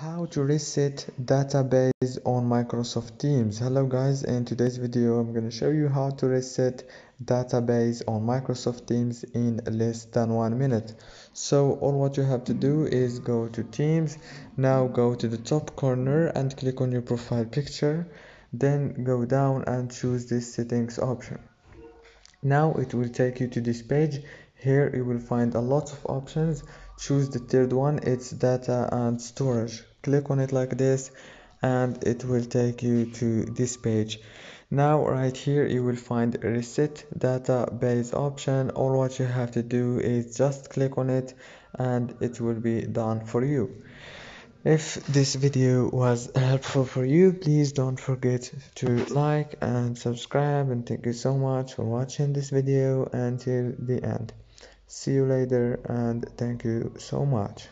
How to reset database on Microsoft Teams. Hello guys, in today's video I'm going to show you how to reset database on Microsoft Teams in less than 1 minute. So all what you have to do is go to Teams. Now go to the top corner and click on your profile picture, then go down and choose this settings option. Now it will take you to this page. Here you will find a lot of options. Choose the third one, it's data and storage. Click on it like this and it will take you to this page. Now right here you will find reset database option. All what you have to do is just click on it and it will be done for you. If this video was helpful for you, please don't forget to like and subscribe, and thank you so much for watching this video until the end. See you later and thank you so much.